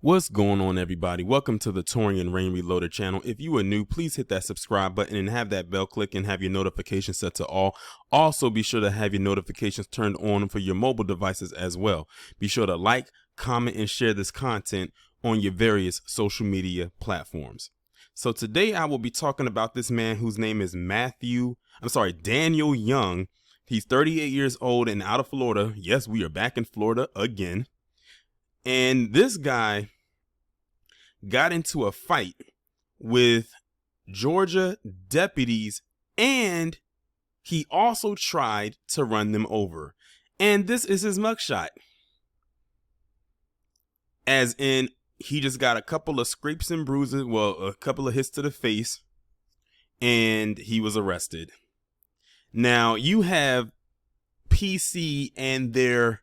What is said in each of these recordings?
What's going on, everybody? Welcome to the Taurean Rain Reloaded channel. If you are new, please hit that subscribe button and have that bell click and have your notifications set to all. Also, be sure to have your notifications turned on for your mobile devices as well. Be sure to like, comment, and share this content on your various social media platforms. So today I will be talking about this man whose name is Daniel Young. He's 38 years old and out of Florida. Yes, we are back in Florida again. And this guy got into a fight with Georgia deputies, and he also tried to run them over. And this is his mugshot. As in, he just got a couple of scrapes and bruises, well, a couple of hits to the face, and he was arrested. Now, you have PC and their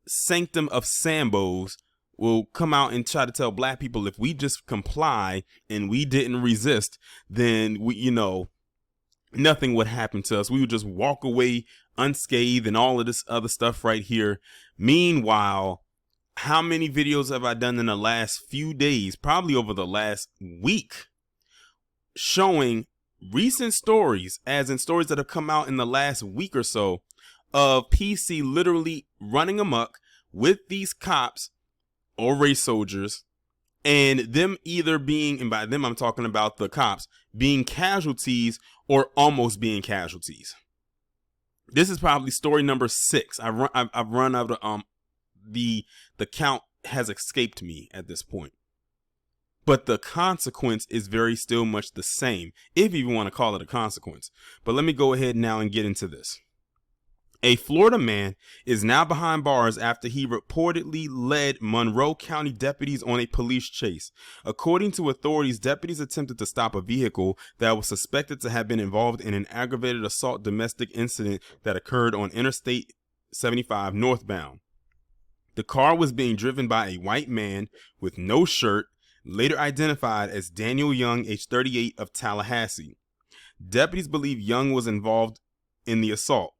sanctum of Sambos will come out and try to tell black people if we just comply and we didn't resist, then nothing would happen to us. We would just walk away unscathed and all of this other stuff right here. Meanwhile, how many videos have I done in the last few days, probably over the last week, showing recent stories, as in stories that have come out in the last week or so, of PC literally running amok with these cops or race soldiers, and them either being, and by them I'm talking about the cops, being casualties or almost being casualties. This is probably story number 6. I've run out of the count has escaped me at this point. But the consequence is very still much the same, if you even want to call it a consequence. But let me go ahead now and get into this. A Florida man is now behind bars after he reportedly led Monroe County deputies on a police chase. According to authorities, deputies attempted to stop a vehicle that was suspected to have been involved in an aggravated assault domestic incident that occurred on Interstate 75 northbound. The car was being driven by a white man with no shirt, later identified as Daniel Young, age 38, of Tallahassee. Deputies believe Young was involved in the assault.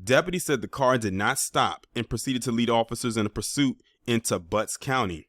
Deputies said the car did not stop and proceeded to lead officers in a pursuit into Butts County.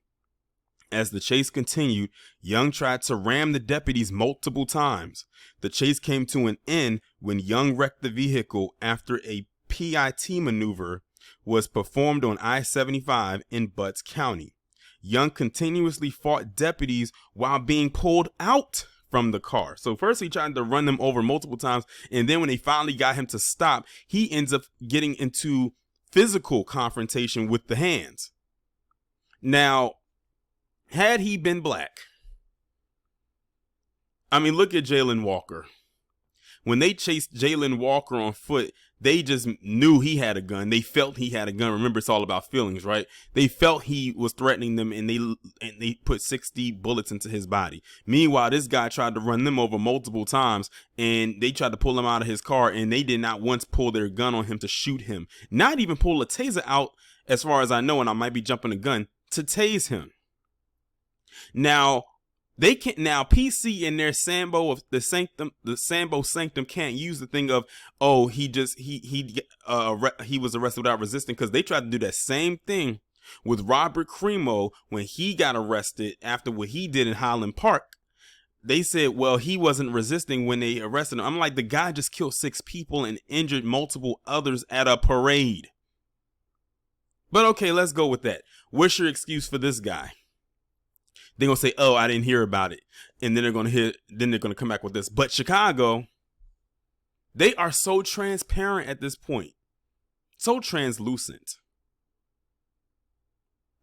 As the chase continued, Young tried to ram the deputies multiple times. The chase came to an end when Young wrecked the vehicle after a PIT maneuver was performed on I-75 in Butts County. Young continuously fought deputies while being pulled out from the car. So first he tried to run them over multiple times, and then when they finally got him to stop, he ends up getting into physical confrontation with the hands. Now, had he been black, I mean, look at Jalen Walker. When they chased Jalen Walker on foot, they just knew he had a gun. They felt he had a gun. Remember, it's all about feelings, right? They felt he was threatening them, and they put 60 bullets into his body. Meanwhile, this guy tried to run them over multiple times, and they tried to pull him out of his car, and they did not once pull their gun on him to shoot him. Not even pull a taser out, as far as I know, and I might be jumping the gun, to tase him. Now, they can't. Now PC and their Sambo of the Sambo sanctum can't use the thing of, oh, he was arrested without resisting, because they tried to do that same thing with Robert Crimo when he got arrested after what he did in Highland Park. They said, well, he wasn't resisting when they arrested him. I'm like, the guy just killed 6 people and injured multiple others at a parade. But okay, let's go with that. What's your excuse for this guy? They're going to say, oh, I didn't hear about it. And then they're going to come back with this. But Chicago, they are so transparent at this point. So translucent.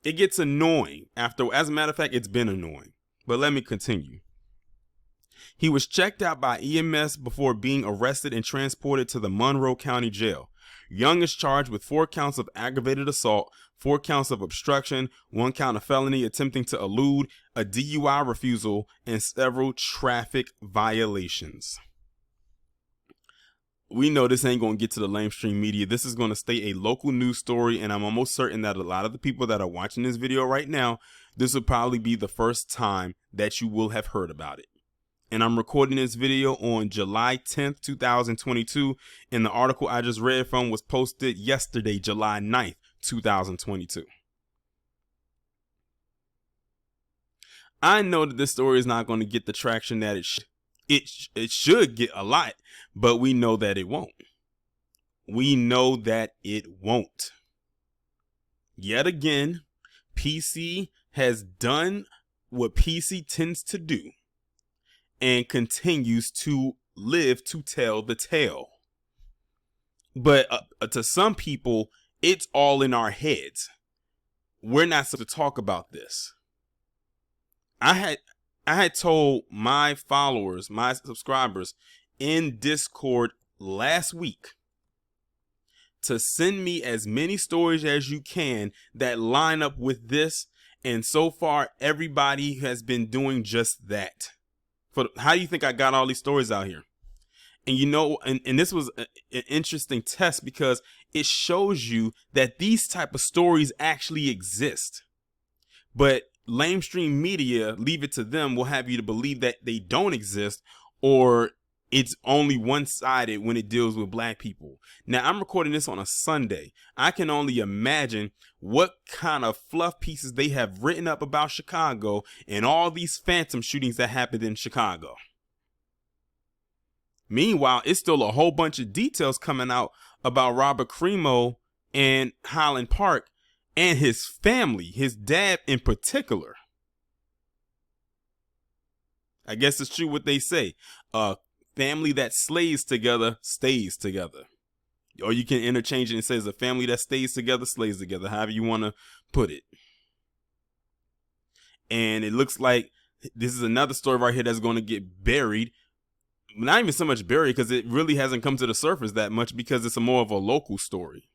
It gets annoying after, as a matter of fact, it's been annoying. But let me continue. He was checked out by EMS before being arrested and transported to the Monroe County Jail. Young is charged with 4 counts of aggravated assault, 4 counts of obstruction, 1 count of felony attempting to elude, a DUI refusal, and several traffic violations. We know this ain't going to get to the lamestream media. This is going to stay a local news story, and I'm almost certain that a lot of the people that are watching this video right now, this will probably be the first time that you will have heard about it. And I'm recording this video on July 10th, 2022. And the article I just read from was posted yesterday, July 9th, 2022. I know that this story is not going to get the traction that it should get a lot, but we know that it won't. We know that it won't. Yet again, PC has done what PC tends to do and continues to live to tell the tale. But to some people, it's all in our heads. We're not supposed to talk about this. I had told my followers, my subscribers in Discord last week to send me as many stories as you can that line up with this. And so far, everybody has been doing just that. How do you think I got all these stories out here? And you know, and this was an interesting test because it shows you that these type of stories actually exist. But lamestream media, leave it to them, will have you to believe that they don't exist, or it's only one-sided when it deals with black people. Now, I'm recording this on a Sunday. I can only imagine what kind of fluff pieces they have written up about Chicago and all these phantom shootings that happened in Chicago. Meanwhile, it's still a whole bunch of details coming out about Robert Crimo and Highland Park and his family, his dad in particular. I guess it's true what they say. A family that slays together stays together. Or you can interchange it and say a family that stays together slays together, however you want to put it. And it looks like this is another story right here that's going to get buried. Not even so much buried because it really hasn't come to the surface that much because it's more of a local story.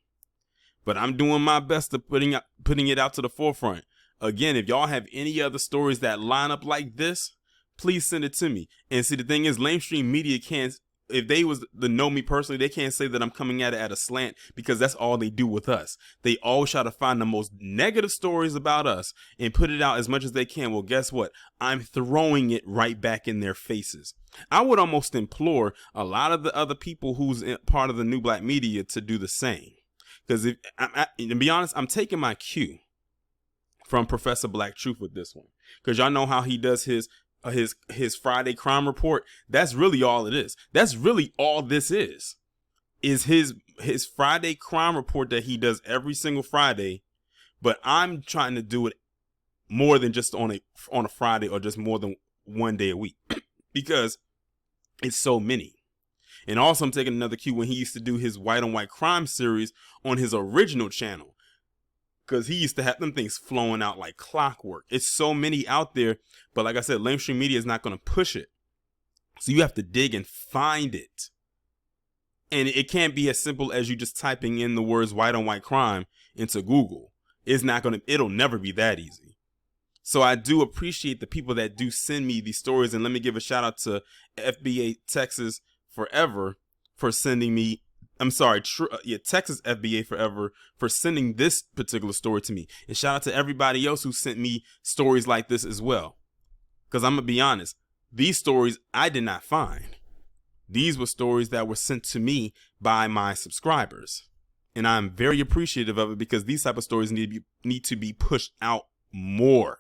But I'm doing my best to putting it out to the forefront. Again, if y'all have any other stories that line up like this, please send it to me. And see, the thing is, lamestream media can't, if they was to know me personally, they can't say that I'm coming at it at a slant because that's all they do with us. They always try to find the most negative stories about us and put it out as much as they can. Well, guess what? I'm throwing it right back in their faces. I would almost implore a lot of the other people who's part of the new black media to do the same. Because to be honest, I'm taking my cue from Professor Black Truth with this one. Because y'all know how he does his Friday crime report. That's really all it is. That's really all this is his Friday crime report that he does every single Friday. But I'm trying to do it more than just on a Friday or just more than one day a week because it's so many. And also I'm taking another cue when he used to do his white on white crime series on his original channel. Because he used to have them things flowing out like clockwork. It's so many out there. But like I said, lamestream media is not going to push it. So you have to dig and find it. And it can't be as simple as you just typing in the words white on white crime into Google. It'll never be that easy. So I do appreciate the people that do send me these stories. And let me give a shout out to FBA Texas Forever for sending me, Texas FBA Forever for sending this particular story to me. And shout out to everybody else who sent me stories like this as well. Because I'm going to be honest, these stories I did not find. These were stories that were sent to me by my subscribers. And I'm very appreciative of it because these type of stories need to be pushed out more.